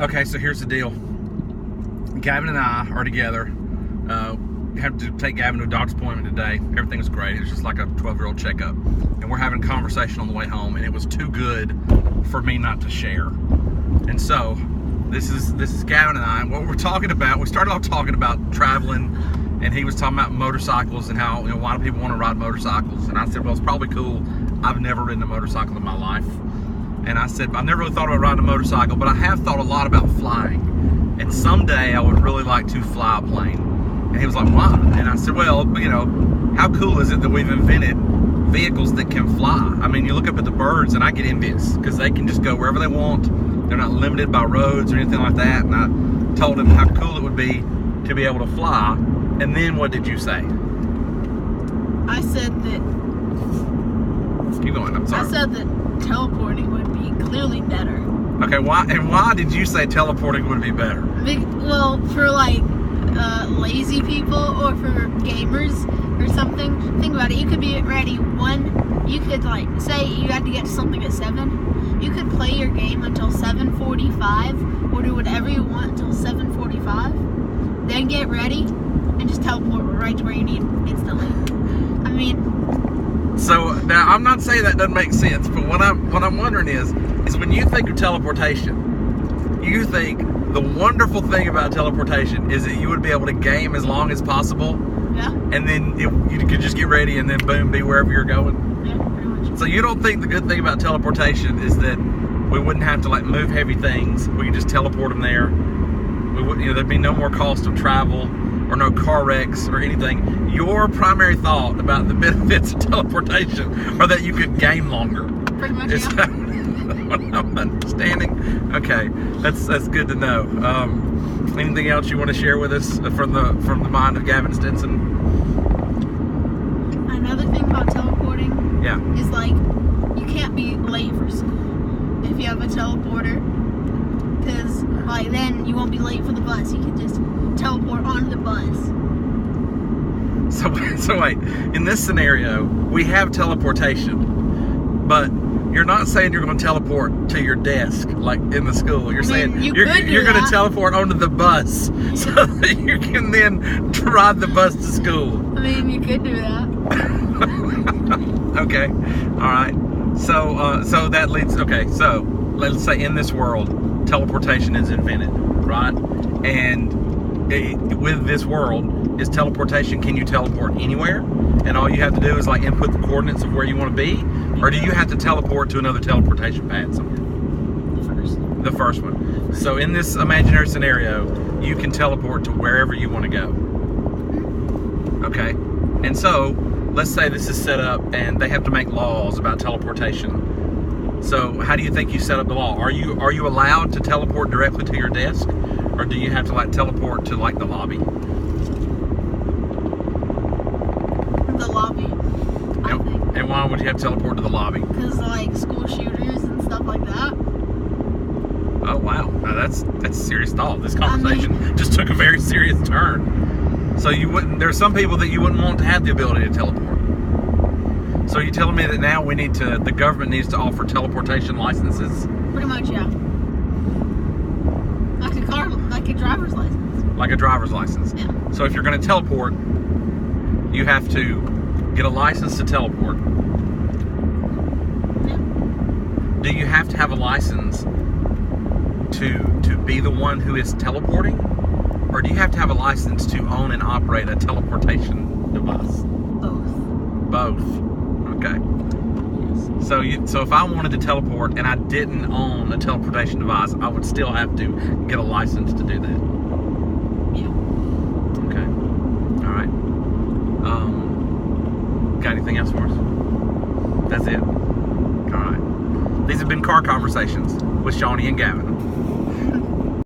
Okay, so here's the deal. Gavin and I are together. Have to take Gavin to a doctor's appointment today. Everything was great. It was just like a 12-year-old checkup. And we're having a conversation on the way home, and it was too good for me not to share. And so, this is Gavin and I. And what we're talking about, we started off talking about traveling, and he was talking about motorcycles and how, why do people want to ride motorcycles? And I said, well, it's probably cool. I've never ridden a motorcycle in my life. And I said, I've never really thought about riding a motorcycle, but I have thought a lot about flying. And someday I would really like to fly a plane. And he was like, why? And I said, well, how cool is it that we've invented vehicles that can fly? I mean, you look up at the birds and I get envious because they can just go wherever they want. They're not limited by roads or anything like that. And I told him how cool it would be to be able to fly. And then what did you say? I said that... Keep going, I'm sorry. I said that teleporting would be clearly better. Okay, why did you say teleporting would be better? Well, for lazy people or for gamers or something, think about it. You could be ready you could say you had to get to something at 7. You could play your game until 7:45 or do whatever you want until 7:45. Then get ready and just teleport right to where you need instantly. I mean... So, now, I'm not saying that doesn't make sense, but what I'm wondering is when you think of teleportation, you think the wonderful thing about teleportation is that you would be able to game as long as possible. Yeah. And then you could just get ready and then boom, be wherever you're going. Yeah, pretty much. So you don't think the good thing about teleportation is that we wouldn't have to move heavy things. We could just teleport them there. We would, there'd be no more cost of travel or no car wrecks or anything. Your primary thought about the benefits of teleportation are that you could game longer. Pretty much, yeah. What I'm understanding. Okay, that's good to know. Anything else you want to share with us from the mind of Gavin Stinson? Another thing about teleporting, yeah, is you can't be late for school if you have a teleporter, because then you won't be late for the bus. You can just teleport onto the bus. So wait, in this scenario, we have teleportation, but you're not saying you're going to teleport to your desk in the school. You're saying you're going to teleport onto the bus so that you can then ride the bus to school. I mean, you could do that. Okay, all right. So that leads. Okay, so let's say in this world, teleportation is invented, right? And with this world, is teleportation. Can you teleport anywhere? And all you have to do is input the coordinates of where you want to be, or do you have to teleport to another teleportation pad somewhere? The first one. So in this imaginary scenario, you can teleport to wherever you want to go. Okay. And so let's say this is set up and they have to make laws about teleportation. So how do you think you set up the law? Are you allowed to teleport directly to your desk, or do you have to teleport to the lobby? The lobby, I think. And why would you have to teleport to the lobby? Because school shooters and stuff like that. Oh wow, now that's serious thought. This conversation just took a very serious turn. So there's some people that you wouldn't want to have the ability to teleport. So you're telling me that now the government needs to offer teleportation licenses? Pretty much, yeah. Like a driver's license. Like a driver's license. Yeah. So if you're going to teleport, you have to get a license to teleport. Yeah. Do you have to have a license to be the one who is teleporting? Or do you have to have a license to own and operate a teleportation device? Both. Okay. Yes. So if I wanted to teleport and I didn't own a teleportation device, I would still have to get a license to do that. Yeah. Okay. All right. Got anything else for us? That's it. All right. These have been Car Conversations with Shawny and Gavin.